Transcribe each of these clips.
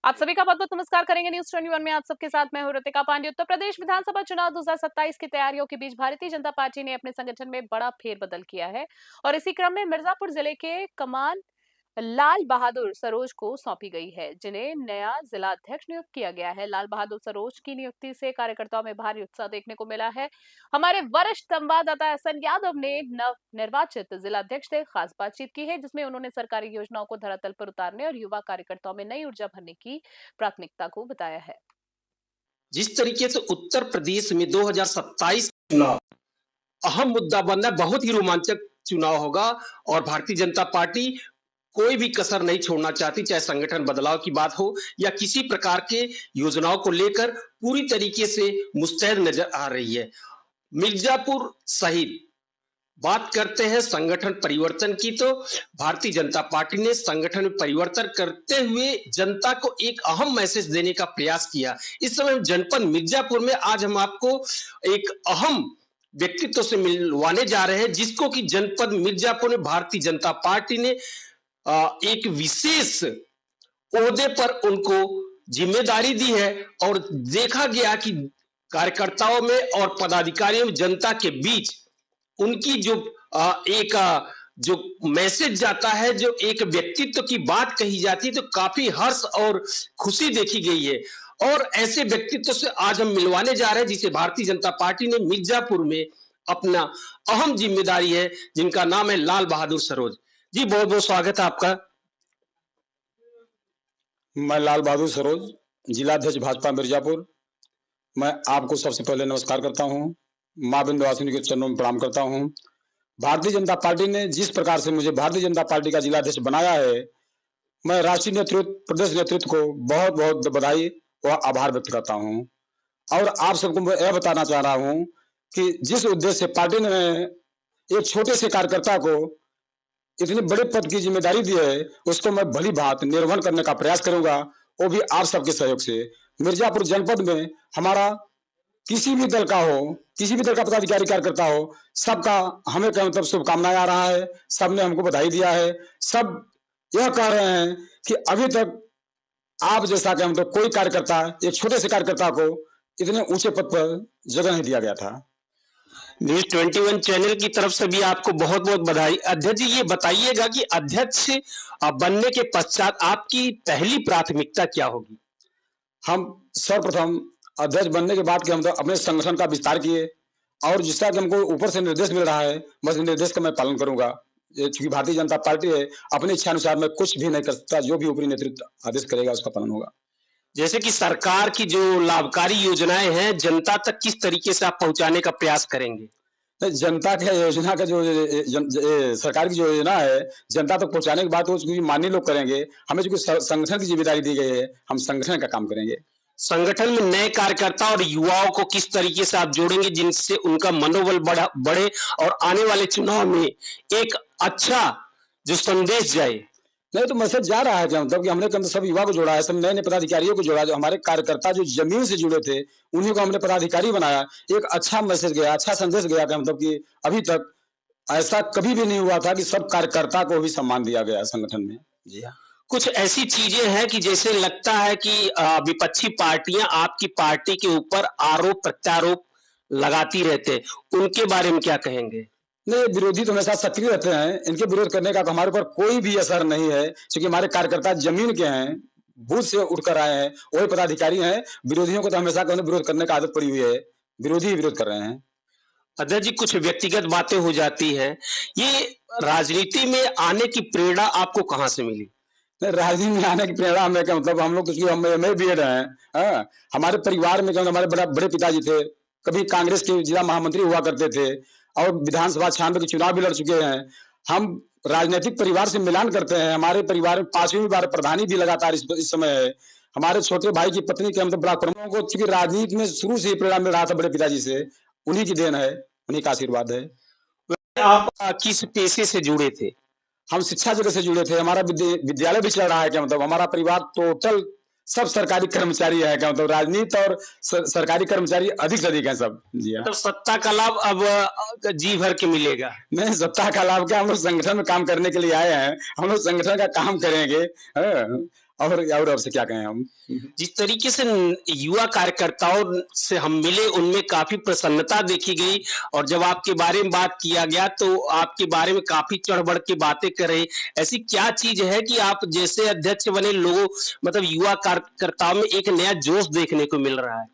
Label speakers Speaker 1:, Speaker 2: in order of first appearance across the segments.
Speaker 1: आप सभी का बहुत-बहुत नमस्कार करेंगे न्यूज़ 21 में आप सबके साथ मैं हूँ ऋतिका पांडे। उत्तर प्रदेश विधानसभा चुनाव 2027 की तैयारियों के बीच भारतीय जनता पार्टी ने अपने संगठन में बड़ा फेरबदल किया है और इसी क्रम में मिर्जापुर जिले के कमान लाल बहादुर सरोज को सौंपी गई है, जिन्हें नया जिला अध्यक्ष नियुक्त किया गया है। लाल बहादुर सरोज की नियुक्ति से कार्यकर्ताओं में भारी उत्साह देखने को मिला है। हमारे वरिष्ठ संवाददाता एसएन यादव ने नव निर्वाचित जिला अध्यक्ष से खास बातचीत की है, जिसमें उन्होंने सरकारी योजनाओं को धरातल पर उतारने और युवा कार्यकर्ताओं में नई ऊर्जा भरने की प्राथमिकता को बताया है।
Speaker 2: जिस तरीके से उत्तर प्रदेश में 2027 चुनाव अहम मुद्दा बन रहा है, बहुत ही रोमांचक चुनाव होगा और भारतीय जनता पार्टी कोई भी कसर नहीं छोड़ना चाहती, चाहे संगठन बदलाव की बात हो या किसी प्रकार के योजनाओं को लेकर पूरी तरीके से मुस्तैद नजर आ रही है। मिर्जापुर सहित बात करते हैं संगठन परिवर्तन की, तो भारतीय जनता पार्टी ने संगठन में परिवर्तन करते हुए जनता को एक अहम मैसेज देने का प्रयास किया। इस समय जनपद मिर्जापुर में आज हम आपको एक अहम व्यक्तित्व से मिलवाने जा रहे हैं, जिसको कि जनपद मिर्जापुर में भारतीय जनता पार्टी ने एक विशेष ओहदे पर उनको जिम्मेदारी दी है और देखा गया कि कार्यकर्ताओं में और पदाधिकारियों में जनता के बीच उनकी जो एक जो मैसेज जाता है, जो एक व्यक्तित्व की बात कही जाती है, तो काफी हर्ष और खुशी देखी गई है। और ऐसे व्यक्तित्व से आज हम मिलवाने जा रहे हैं जिसे भारतीय जनता पार्टी ने मिर्जापुर में अपना अहम जिम्मेदारी है, जिनका नाम है लाल बहादुर सरोज जी। बहुत बहुत स्वागत है आपका।
Speaker 3: मैं लाल बहादुर सरोज, जिला अध्यक्ष भाजपा मिर्जापुर। मैं आपको सबसे पहले नमस्कार करता हूं, मां विंध्यवासिनी के चरणों में प्रणाम करता हूं। भारतीय जनता पार्टी ने जिस प्रकार से मुझे भारतीय जनता पार्टी का जिला अध्यक्ष बनाया है, मैं राष्ट्रीय नेतृत्व, प्रदेश नेतृत्व को बहुत बहुत बधाई और आभार व्यक्त करता हूं। और आप सबको मैं यह बताना चाह रहा हूं कि जिस उद्देश्य से पार्टी ने एक छोटे से कार्यकर्ता को इतनी बड़े पद की जिम्मेदारी दी है, उसको मैं भली भांति निर्वहन करने का प्रयास करूंगा, वो भी आप सबके सहयोग से। मिर्जापुर जनपद में हमारा किसी भी दल का हो, किसी भी दल का पदाधिकारी कार्यकर्ता हो, सबका हमें क्या मतलब शुभकामनाएं आ रहा है, सबने हमको बधाई दिया है। सब यह कह रहे हैं कि अभी तक आप जैसा क्या मतलब कोई कार्यकर्ता, एक छोटे से कार्यकर्ता को इतने ऊंचे पद पर जगह नहीं दिया गया था।
Speaker 2: न्यूज़ 21 चैनल की तरफ से भी आपको बहुत बहुत बधाई। अध्यक्ष जी, ये बताइएगा कि अध्यक्ष बनने के पश्चात आपकी पहली प्राथमिकता क्या होगी?
Speaker 3: हम सर्वप्रथम अध्यक्ष बनने के बाद हम तो अपने संगठन का विस्तार किए और जिसका कि हमको ऊपर से निर्देश मिल रहा है, बस निर्देश का मैं पालन करूंगा। क्योंकि भारतीय जनता पार्टी है, अपनी इच्छा अनुसार मैं कुछ भी नहीं कर सकता, जो भी ऊपरी नेतृत्व आदेश करेगा उसका पालन होगा।
Speaker 2: जैसे कि सरकार की जो लाभकारी योजनाएं हैं, जनता तक किस तरीके से आप पहुंचाने का प्रयास करेंगे?
Speaker 3: जनता के योजना का जो सरकार की जो योजना है, जनता तक पहुंचाने की बात वो माननीय लोग करेंगे। हमें जो संगठन की जिम्मेदारी दी गई है, हम संगठन का काम करेंगे।
Speaker 2: संगठन में नए कार्यकर्ता और युवाओं को किस तरीके से आप जोड़ेंगे, जिनसे उनका मनोबल बढ़े और आने वाले चुनाव में एक अच्छा जो संदेश जाए?
Speaker 3: नहीं तो मैसेज जा रहा है क्या मतलब कि हमने सब युवा को जोड़ा है, सब नए नए पदाधिकारियों को जोड़ा, जो हमारे कार्यकर्ता जो जमीन से जुड़े थे उन्हीं को हमने पदाधिकारी बनाया। एक अच्छा मैसेज गया, अच्छा संदेश गया कि मतलब कि अभी तक ऐसा कभी भी नहीं हुआ था कि सब कार्यकर्ता को भी सम्मान दिया गया संगठन में।
Speaker 2: जी हाँ, कुछ ऐसी चीजें हैं कि जैसे लगता है कि विपक्षी पार्टियां आपकी पार्टी के ऊपर आरोप प्रत्यारोप लगाती रहते, उनके बारे में क्या कहेंगे?
Speaker 3: नहीं, विरोधी तो हमेशा सक्रिय रहते हैं, इनके विरोध करने का तो हमारे ऊपर कोई भी असर नहीं है, क्योंकि हमारे कार्यकर्ता जमीन के हैं, बूथ से उठकर आए हैं, वही पदाधिकारी हैं। विरोधियों को तो हमेशा विरोध करने का आदत पड़ी हुई है, विरोधी विरोध कर रहे हैं।
Speaker 2: अध्यक्ष जी, कुछ व्यक्तिगत बातें हो जाती हैं, ये राजनीति में आने की प्रेरणा आपको कहाँ से मिली?
Speaker 3: राजनीति में आने की प्रेरणा हमें क्या मतलब, हम लोग तो हम बीएड हैं। हमारे परिवार में हमारे बड़े पिताजी थे, कभी कांग्रेस के जिला महामंत्री हुआ करते थे और विधानसभा 96 के चुनाव भी लड़ चुके हैं। हम राजनीतिक परिवार से मिलान करते हैं। हमारे परिवार में 5वीं बार प्रधानी भी लगातार इस समय है। हमारे छोटे भाई की पत्नी के हम तो बड़ा प्रमुख को, चूंकि राजनीति में शुरू से ही प्रेरणा मिल रहा था बड़े पिताजी से, उन्हीं की देन है, उन्हीं का आशीर्वाद है।
Speaker 2: आप किस पेशे से जुड़े थे?
Speaker 3: हम शिक्षा जगत से जुड़े थे। हमारा विद्यालय भी चल रहा है क्या मतलब, हमारा परिवार टोटल सब सरकारी कर्मचारी है क्या मतलब, राजनीति और सरकारी कर्मचारी अधिक से अधिक है सब। जी हाँ।
Speaker 2: तो सत्ता का लाभ अब जी भर के मिलेगा?
Speaker 3: नहीं, सत्ता का लाभ क्या, हम लोग संगठन में काम करने के लिए आए हैं, हम लोग संगठन का काम करेंगे। और अब से क्या कहें हम।
Speaker 2: जिस तरीके से युवा कार्यकर्ताओं से हम मिले उनमें काफी प्रसन्नता देखी गई और जब आपके बारे में बात किया गया तो आपके बारे में काफी चढ़ बढ़ के बातें कर रहे। ऐसी क्या चीज है कि आप जैसे अध्यक्ष बने लोगों मतलब युवा कार्यकर्ताओं में एक नया जोश देखने को मिल रहा है?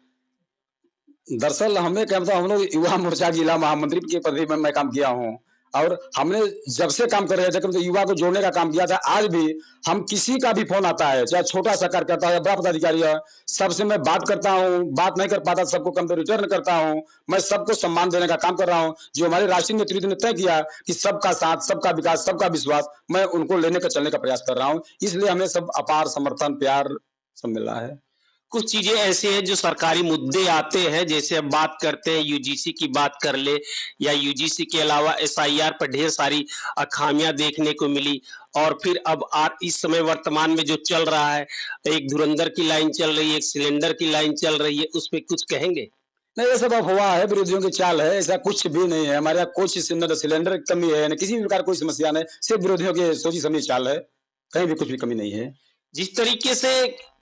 Speaker 3: दरअसल हमें क्या मतलब हम लोग युवा मोर्चा जिला महामंत्री के पद में मैं काम किया हूँ और हमने जब से काम कर रहे थे तो युवा को जोड़ने का काम किया था। आज भी हम किसी का भी फोन आता है, चाहे छोटा सा कार्यकर्ता है, बड़ा पदाधिकारी है, सबसे मैं बात करता हूँ, बात नहीं कर पाता सबको कम तो रिटर्न करता हूँ। मैं सबको सम्मान देने का काम कर रहा हूँ। जो हमारे राष्ट्रीय नेतृत्व ने तय किया कि सबका साथ, सबका विकास, सबका विश्वास, मैं उनको लेने का चलने का प्रयास कर रहा हूँ। इसलिए हमें सब अपार समर्थन प्यार सब मिल रहा है।
Speaker 2: कुछ चीजें ऐसी हैं जो सरकारी मुद्दे आते हैं, जैसे अब बात करते हैं यूजीसी की बात कर ले या यूजीसी के अलावा एसआईआर पर ढेर सारी खामियां देखने को मिली और फिर अब इस समय वर्तमान में जो चल रहा है, एक धुरंधर की लाइन चल रही है, एक सिलेंडर की लाइन चल रही है, उस पर कुछ कहेंगे?
Speaker 3: नहीं, ये सब अफवाह है, विरोधियों की चाल है, ऐसा कुछ भी नहीं है। हमारे यहाँ कुछ सिलेंडर की कमी है, किसी भी प्रकार कोई समस्या नहीं, सिर्फ विरोधियों की सोची समझी चाल है, कहीं भी कुछ भी कमी नहीं है।
Speaker 2: जिस तरीके से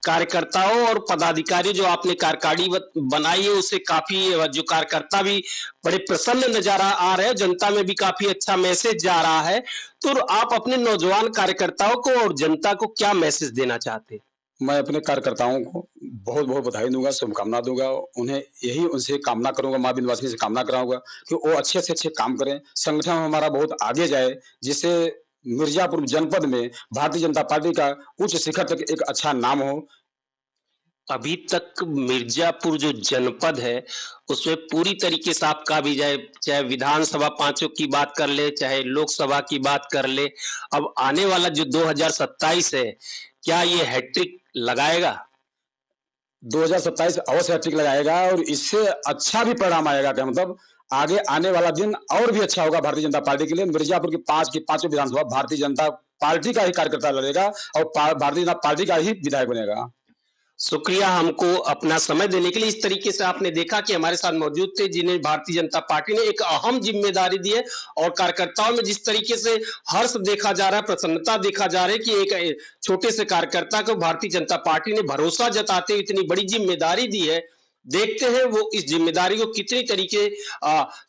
Speaker 2: कार्यकर्ताओं और पदाधिकारी जो आपने कार्यकारिणी बनाई है उससे काफी जो कार्यकर्ता भी बड़े प्रसन्न नजर आ रहे हैं, जनता में भी काफी अच्छा मैसेज जा रहा है। तो आप अपने नौजवान कार्यकर्ताओं को और जनता को क्या मैसेज देना चाहते हैं?
Speaker 3: मैं अपने कार्यकर्ताओं को बहुत बहुत बधाई दूंगा, शुभकामना दूंगा। उन्हें यही उनसे कामना करूंगा, माँ विंध्यवासिनी से कामना कराऊंगा कि वो अच्छे से अच्छे काम करें, संगठन हमारा बहुत आगे जाए, जिससे मिर्जापुर जनपद में भारतीय जनता पार्टी का उच्च शिखर तक एक अच्छा नाम हो।
Speaker 2: अभी तक मिर्जापुर जो जनपद है उसमें पूरी तरीके से आप कहा भी जाए, चाहे विधानसभा पांचों की बात कर ले, चाहे लोकसभा की बात कर ले, अब आने वाला जो 2027 है, क्या ये हैट्रिक लगाएगा?
Speaker 3: 2027 अवश्य हैट्रिक लगाएगा और इससे अच्छा भी परिणाम आएगा। क्या मतलब आगे आने वाला दिन और भी अच्छा होगा भारतीय जनता पार्टी के लिए। मिर्जापुर की पांचों विधानसभा भारतीय जनता पार्टी का ही कार्यकर्ता लड़ेगा और भारतीय जनता पार्टी का ही विधायक बनेगा।
Speaker 2: शुक्रिया हमको अपना समय देने के लिए। इस तरीके से आपने देखा कि हमारे साथ मौजूद थे जिन्हें भारतीय जनता पार्टी ने एक अहम जिम्मेदारी दी है और कार्यकर्ताओं में जिस तरीके से हर्ष देखा जा रहा है, प्रसन्नता देखा जा रहा है कि एक छोटे से कार्यकर्ता को भारतीय जनता पार्टी ने भरोसा जताते हुए इतनी बड़ी जिम्मेदारी दी है। देखते हैं वो इस जिम्मेदारी को कितनी तरीके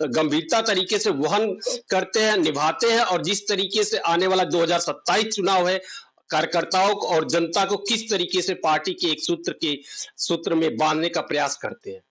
Speaker 2: गंभीरता तरीके से वहन करते हैं, निभाते हैं और जिस तरीके से आने वाला 2027 चुनाव है, कार्यकर्ताओं को और जनता को किस तरीके से पार्टी के एक सूत्र में बांधने का प्रयास करते हैं।